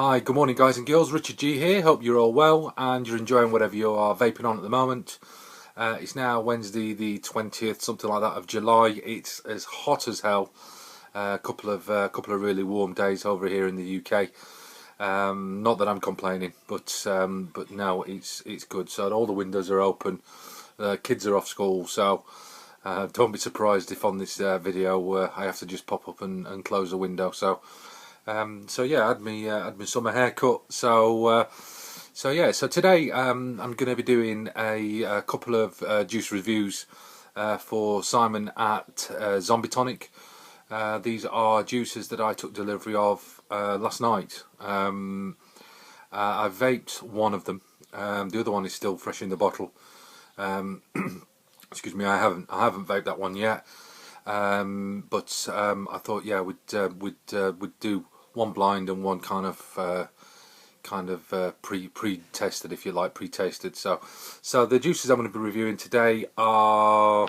Hi, good morning guys and girls, Richard G here, hope you're all well and you're enjoying whatever you are vaping on at the moment. It's now Wednesday the 20th, something like that, of July. It's as hot as hell, a couple of really warm days over here in the UK. Not that I'm complaining, but no, it's good. So all the windows are open, kids are off school, so don't be surprised if on this video I have to just pop up and close the window. So yeah, I had me summer haircut. So today I'm going to be doing a couple of juice reviews for Simon at Tonic. These are juices that I took delivery of last night. I vaped one of them. The other one is still fresh in the bottle. Excuse me, I haven't vaped that one yet. But I thought, yeah, we'd do one blind and one kind of pre-tested, if you like, pre-tasted. So the juices I'm going to be reviewing today are,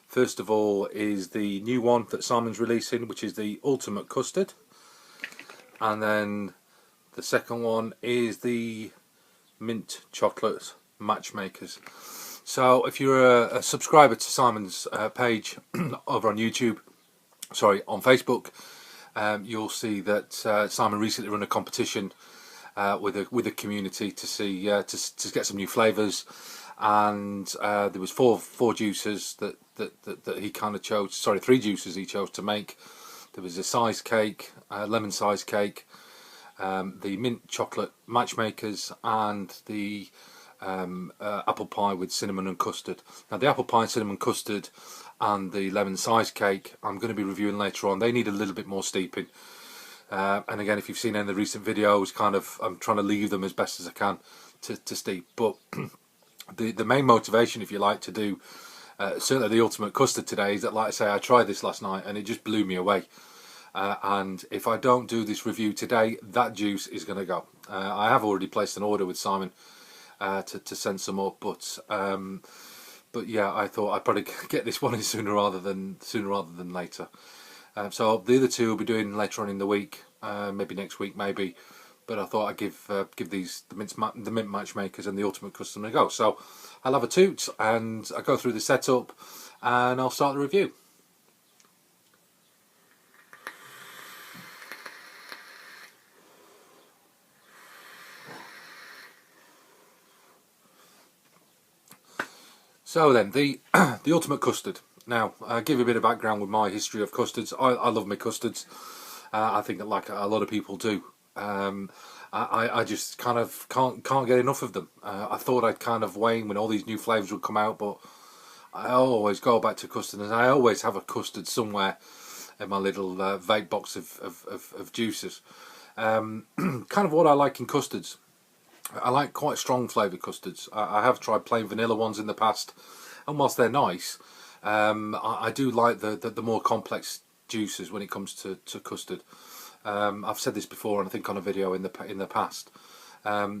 first of all, is the new one that Simon's releasing, which is the Ultimate Custard, and then the second one is the Mint Chocolate Matchmakers. So if you're a subscriber to Simon's page over on YouTube, sorry, on Facebook, you'll see that Simon recently run a competition with a community to see to get some new flavours, and there was four juices that he kind of chose. Sorry, three juices he chose to make. There was a size cake, lemon size cake, the mint chocolate matchmakers, and the apple pie with cinnamon and custard. Now the apple pie and cinnamon custard and the lemon size cake I'm going to be reviewing later on. They need a little bit more steeping, and again, if you've seen any of the recent videos, I'm trying to leave them as best as I can to steep. But the main motivation, if you like, to do certainly the Ultimate Custard today is that, like I say, I tried this last night and it just blew me away. And if I don't do this review today, that juice is going to go. I have already placed an order with Simon to send some up, but yeah, I thought I'd probably get this one in sooner rather than later. So the other two will be doing later on in the week, maybe next week, maybe. But I thought I'd give these the mint matchmakers and the Ultimate Custard a go. So I'll have a toot and I'll go through the setup and I'll start the review. So then, the Ultimate Custard. Now, I'll give you a bit of background with my history of custards. I love my custards. I think that, like a lot of people do, I just kind of can't get enough of them. I thought I'd kind of wane when all these new flavours would come out, but I always go back to custard, and I always have a custard somewhere in my little vape box of juices. Kind of what I like in custards. I like quite strong flavoured custards. I have tried plain vanilla ones in the past, and whilst they're nice, I do like the more complex juices when it comes to custard. I've said this before, and I think on a video in the past.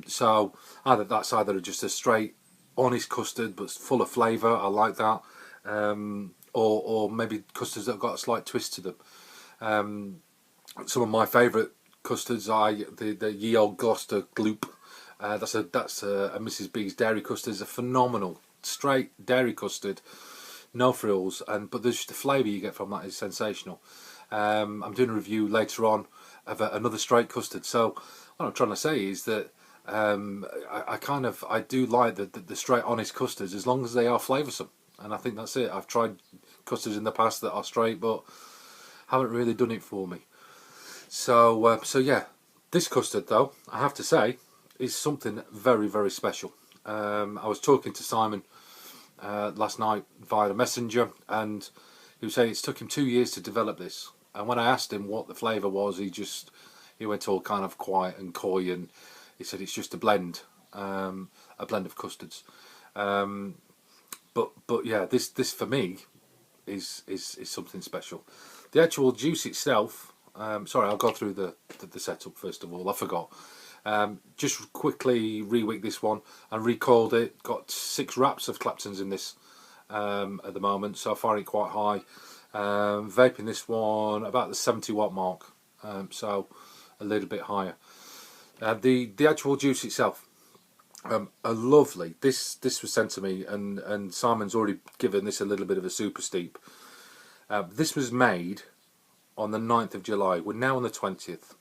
So that's either just a straight, honest custard but full of flavour. I like that, or maybe custards that have got a slight twist to them. Some of my favourite custards are the Ye Olde Gloucester Gloop. That's a Mrs. B's dairy custard. It's a phenomenal straight dairy custard, no frills, but there's just the flavour you get from that is sensational. I'm doing a review later on of another straight custard. So what I'm trying to say is that I do like the straight honest custards as long as they are flavoursome, and I think that's it. I've tried custards in the past that are straight but haven't really done it for me. So yeah, this custard though, I have to say, is something very, very special. I was talking to Simon last night via the messenger, and he was saying it's took him 2 years to develop this. And when I asked him what the flavour was, he went all kind of quiet and coy, and he said it's just a blend of custards. But yeah, this for me is something special. The actual juice itself. Sorry, I'll go through the setup first of all. I forgot. Just quickly rewicked this one and recoiled it. Got 6 wraps of Claptons in this at the moment, so I find it quite high. Vaping this one about the 70 watt mark, so a little bit higher. The actual juice itself, are lovely. This was sent to me, and Simon's already given this a little bit of a super steep. This was made on the 9th of July. We're now on the 20th.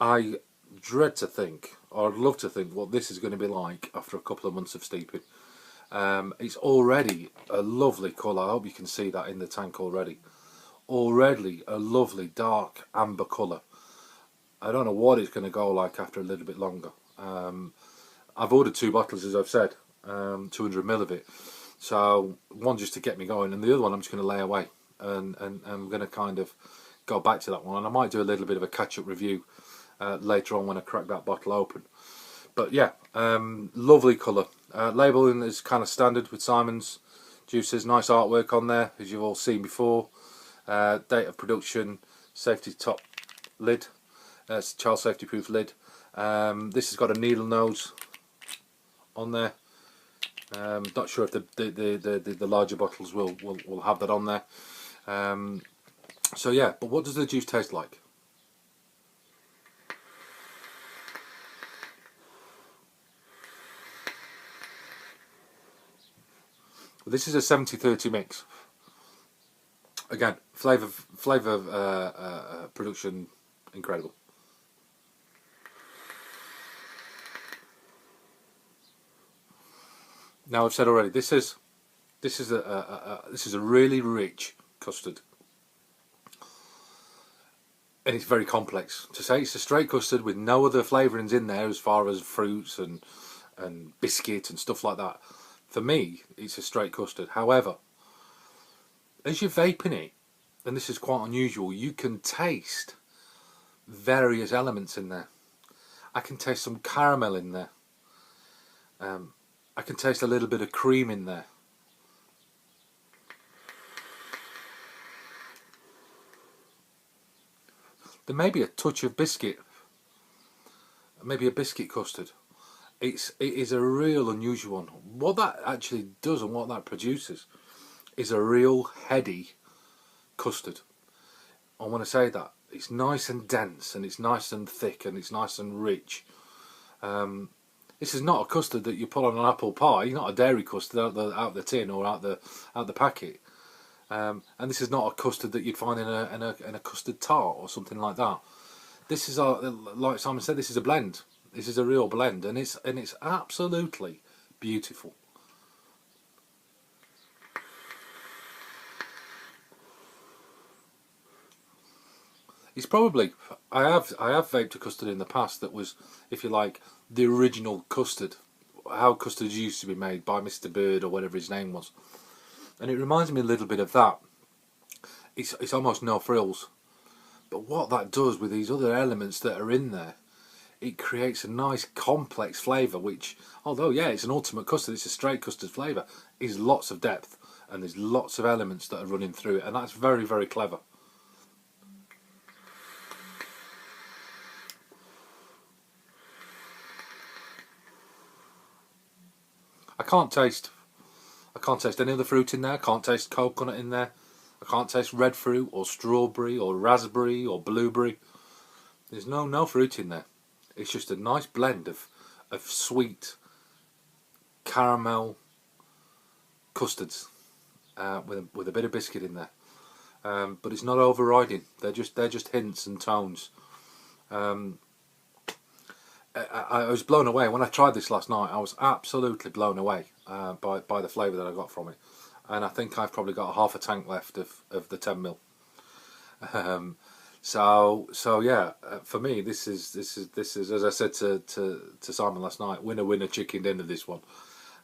I dread to think, or I'd love to think, what this is going to be like after a couple of months of steeping. It's already a lovely colour. I hope you can see that in the tank already. Already a lovely dark amber colour. I don't know what it's going to go like after a little bit longer. I've ordered 2 bottles, as I've said, 200ml of it. So one just to get me going, and the other one I'm just going to lay away, and I'm going to kind of go back to that one, and I might do a little bit of a catch-up review later on when I crack that bottle open. But yeah, lovely colour. Labelling is kind of standard with Simon's juices. Nice artwork on there, as you've all seen before. Date of production, safety top lid. It's a child safety proof lid. This has got a needle nose on there. Not sure if the larger bottles will have that on there. So yeah, but what does the juice taste like? Well, this is a 70-30 mix. Again, flavour production incredible. Now I've said already, this is a really rich custard, and it's very complex. To say it's a straight custard with no other flavourings in there as far as fruits and biscuit and stuff like that, for me it's a straight custard. However, as you're vaping it, and this is quite unusual, you can taste various elements in there. I can taste some caramel in there. I can taste a little bit of cream in there. There may be a touch of biscuit, maybe a biscuit custard. It is a real unusual one. What that actually does and what that produces is a real heady custard. I want to say that it's nice and dense, and it's nice and thick, and it's nice and rich. This is not a custard that you put on an apple pie. Not a dairy custard out the tin or out the packet. And this is not a custard that you'd find in a custard tart or something like that. This is like Simon said, this is a blend. This is a real blend, and it's absolutely beautiful. It's probably, I have vaped a custard in the past that was, if you like, the original custard, how custards used to be made by Mr. Bird or whatever his name was, and it reminds me a little bit of that. It's almost no frills, but what that does with these other elements that are in there, it creates a nice complex flavour which, although yeah it's an ultimate custard, it's a straight custard flavour, is lots of depth, and there's lots of elements that are running through it, and that's very, very clever. I can't taste any of the fruit in there. I can't taste coconut in there. I can't taste red fruit or strawberry or raspberry or blueberry. There's no fruit in there. It's just a nice blend of sweet caramel custards with a bit of biscuit in there. But it's not overriding. They're just hints and tones. I was blown away when I tried this last night. I was absolutely blown away by the flavour that I got from it, and I think I've probably got half a tank left of the 10ml. So yeah, for me this is as I said to Simon last night, winner chicken dinner, this one.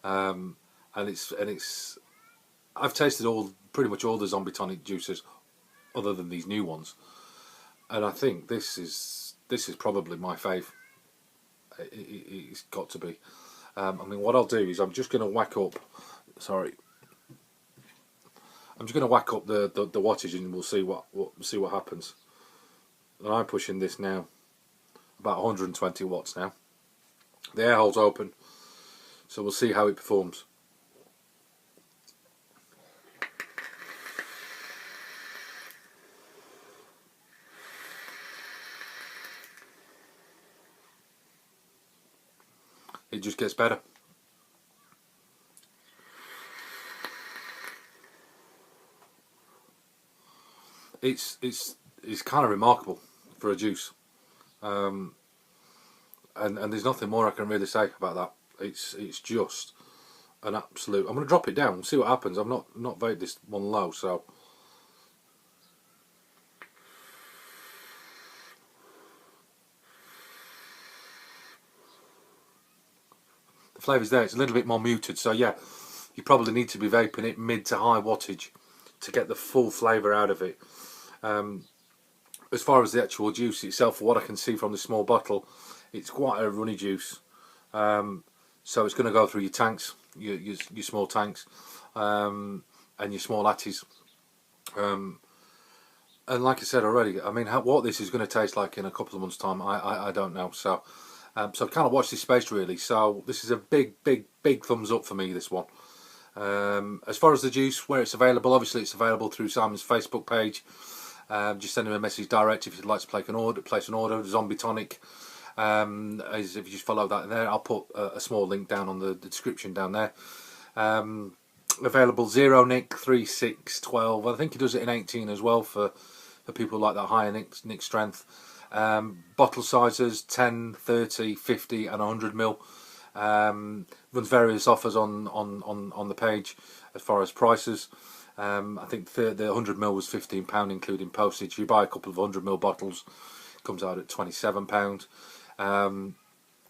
And it's I've tasted pretty much all the zombie tonic juices other than these new ones, and I think this is probably my fave. It's got to be. I mean, what I'll do is I'm just going to whack up. Sorry, I'm just going to whack up the wattage, and we'll see what happens. And I'm pushing this now about 120 watts now. The air hole's open, so we'll see how it performs. it just gets better. It's kind of remarkable for a juice, and there's nothing more I can really say about that. It's just an absolute. I'm going to drop it down and see what happens. I've not vaped this one low, so. The flavour's there. It's a little bit more muted, so yeah, you probably need to be vaping it mid to high wattage to get the full flavour out of it. As far as the actual juice itself, what I can see from the small bottle, it's quite a runny juice. So it's going to go through your tanks, your small tanks, and your small atties. And like I said already, I mean, what this is going to taste like in a couple of months' time, I don't know. So kind of watch this space really. So this is a big thumbs up for me, this one. As far as the juice, where it's available, obviously it's available through Simon's Facebook page. Just send him a message direct if you'd like to place an order. Zombie Tonic. If you just follow that in there, I'll put a small link down on the description down there. Available 0 Nic, 3, 6, 12. I think he does it in 18 as well for people like that higher Nic strength. Bottle sizes 10, 30, 50 and 100ml. Runs various offers on the page as far as prices. I think the 100ml was £15 including postage. If you buy a couple of 100ml bottles, it comes out at £27.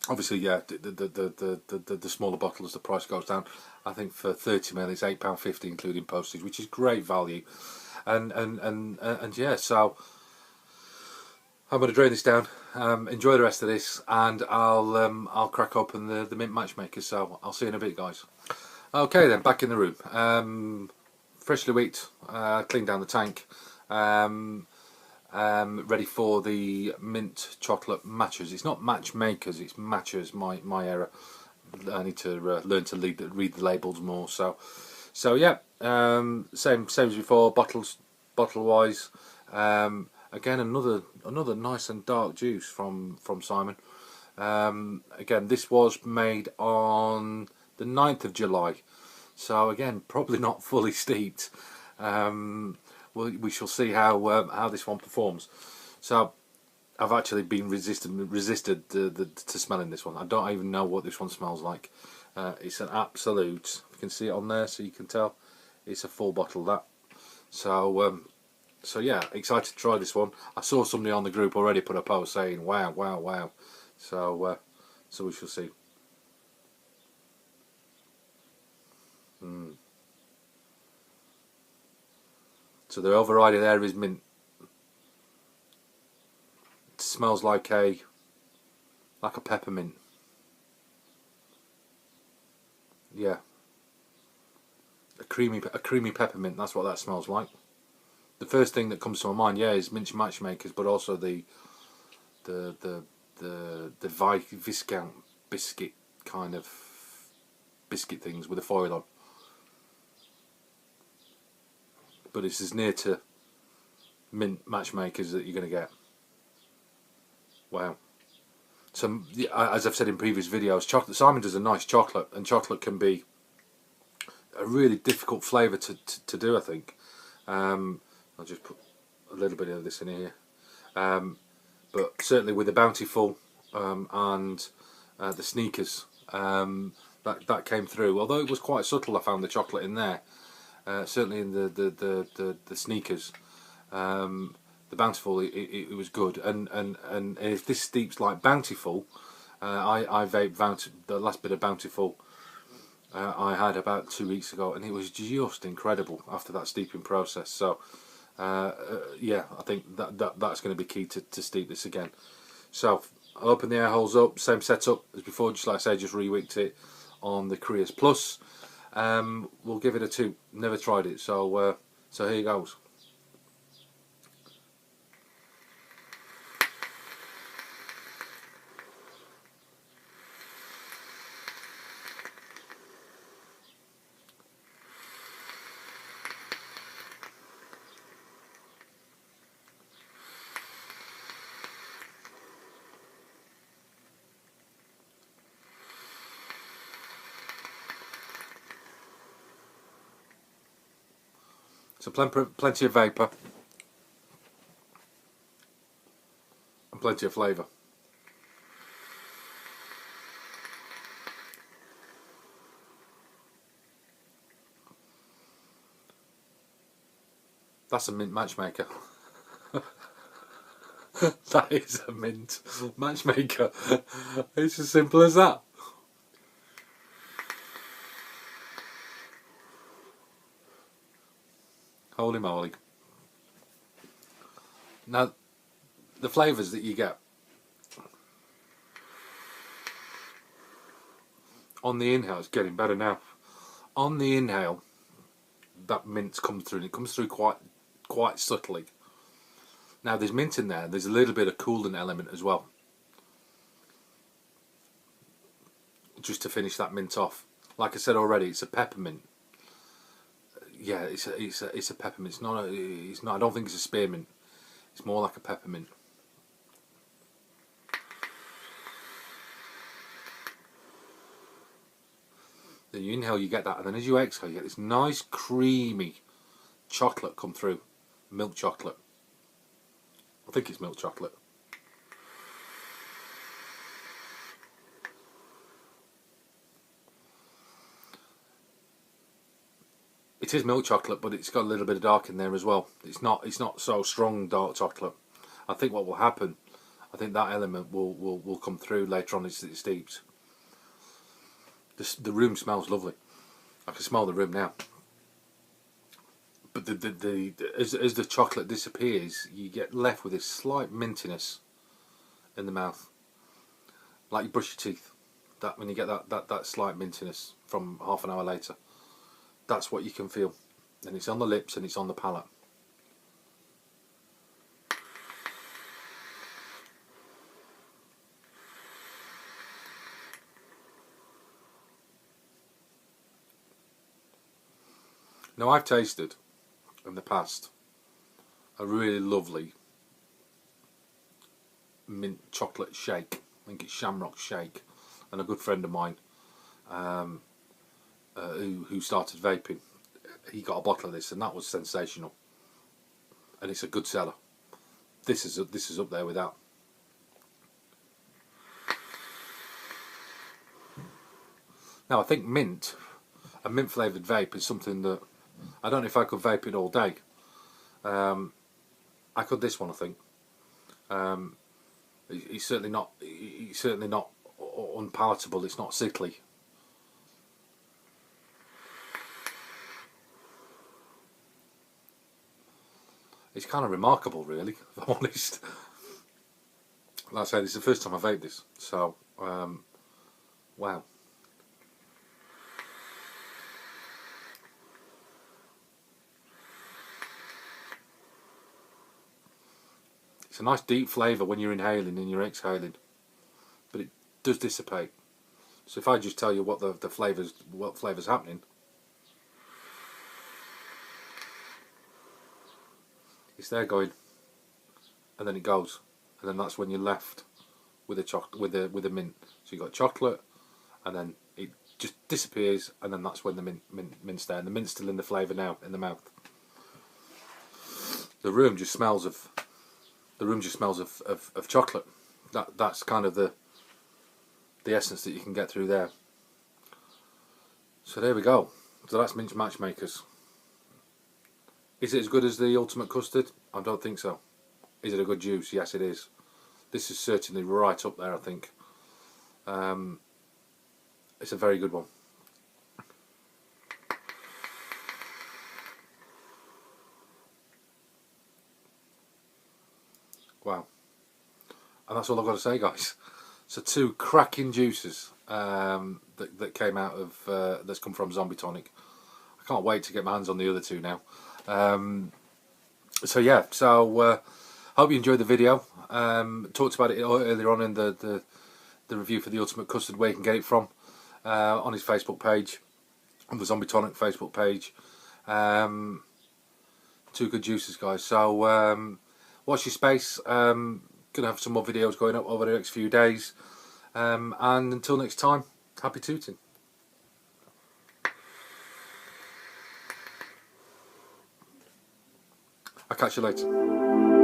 Obviously, yeah, the smaller bottles, the price goes down. I think for 30ml it's £8.50 including postage, which is great value. And yeah, so I'm going to drain this down. Enjoy the rest of this, and I'll crack open the mint matchmaker. So I'll see you in a bit, guys. Okay then, back in the room. Freshly wicked, cleaned down the tank. Ready for the mint chocolate matchers. It's not matchmakers, it's matchers. My error. I need to learn to read the labels more. So yeah, same as before. Bottle wise. Again, another nice and dark juice from Simon. Again, this was made on the 9th of July. So again, probably not fully steeped. We shall see how this one performs. So I've actually been resisted to smelling this one. I don't even know what this one smells like. It's an absolute. You can see it on there, so you can tell it's a full bottle of that. So yeah, excited to try this one. I saw somebody on the group already put a post saying wow. So we shall see. So the overrider there is mint. It smells like a peppermint. Yeah, a creamy peppermint. That's what that smells like. The first thing that comes to my mind, yeah, is mint matchmakers, but also the Viscount biscuit kind of biscuit things with a foil on. But it's as near to mint matchmakers that you're going to get. Wow. So, as I've said in previous videos, Simon does a nice chocolate, and chocolate can be a really difficult flavour to do, I think. I'll just put a little bit of this in here. But certainly with the Bountiful and the Sneakers, that came through. Although it was quite subtle, I found the chocolate in there. Certainly in the Sneakers, the Bountiful, it was good. And if this steeps like Bountiful, I vaped the last bit of Bountiful I had about 2 weeks ago, and it was just incredible after that steeping process. So yeah, I think that's going to be key to steep this again. So I'll open the air holes up, same setup as before, just like I say, just rewicked it on the Korea's Plus. We'll give it a 2. Never tried it, so here goes. So plenty of vapour and plenty of flavour. That's a mint matchmaker. That is a mint matchmaker. It's as simple as that. Holy moly. Now, the flavours that you get on the inhale, it's getting better now. On the inhale, that mint's come through, and it comes through quite subtly. Now there's mint in there, there's a little bit of coolant element as well, just to finish that mint off. Like I said already, it's a peppermint. Yeah, it's a peppermint. It's not. I don't think it's a spearmint. It's more like a peppermint. Then you inhale, you get that, and then as you exhale, you get this nice creamy chocolate come through, milk chocolate. I think it's milk chocolate. It is milk chocolate, but it's got a little bit of dark in there as well. It's not so strong dark chocolate. I think what will happen, I think that element will come through later on as it steeps. The room smells lovely. I can smell the room now. But as the chocolate disappears, you get left with this slight mintiness in the mouth, like you brush your teeth. That when you get that slight mintiness from half an hour later, that's what you can feel, and it's on the lips and it's on the palate. Now I've tasted in the past a really lovely mint chocolate shake. I think it's Shamrock Shake, and a good friend of mine who started vaping, he got a bottle of this, and that was sensational, and it's a good seller. This is up there with that. Now I think a mint flavoured vape is something that I don't know if I could vape it all day. I could this one, I think. It's certainly not unpalatable. It's not sickly. It's kind of remarkable, really, if I'm honest. Like I say, this is the first time I vaped this, so wow. It's a nice deep flavour when you're inhaling and you're exhaling, but it does dissipate. So if I just tell you what the flavour's happening, it's there going, and then it goes, and then that's when you're left with a mint. So you got chocolate, and then it just disappears, and then that's when the mint's there, and the mint's still in the flavour now in the mouth. The room just smells of chocolate. That's kind of the essence that you can get through there. So there we go. So that's Mint Matchmakers. Is it as good as the Ultimate Custard? I don't think so. Is it a good juice? Yes, it is. This is certainly right up there, I think. It's a very good one. Wow. And that's all I've got to say, guys. So 2 cracking juices that came out of that's come from Zombie Tonic. I can't wait to get my hands on the other 2 now. So yeah, hope you enjoyed the video. Talked about it earlier on in the review for the Ultimate Custard, where you can get it from, on his Facebook page, on the Zombie Tonic Facebook page. 2 good juices, guys. So watch your space. Gonna have some more videos going up over the next few days, and until next time, happy tooting. catch you later.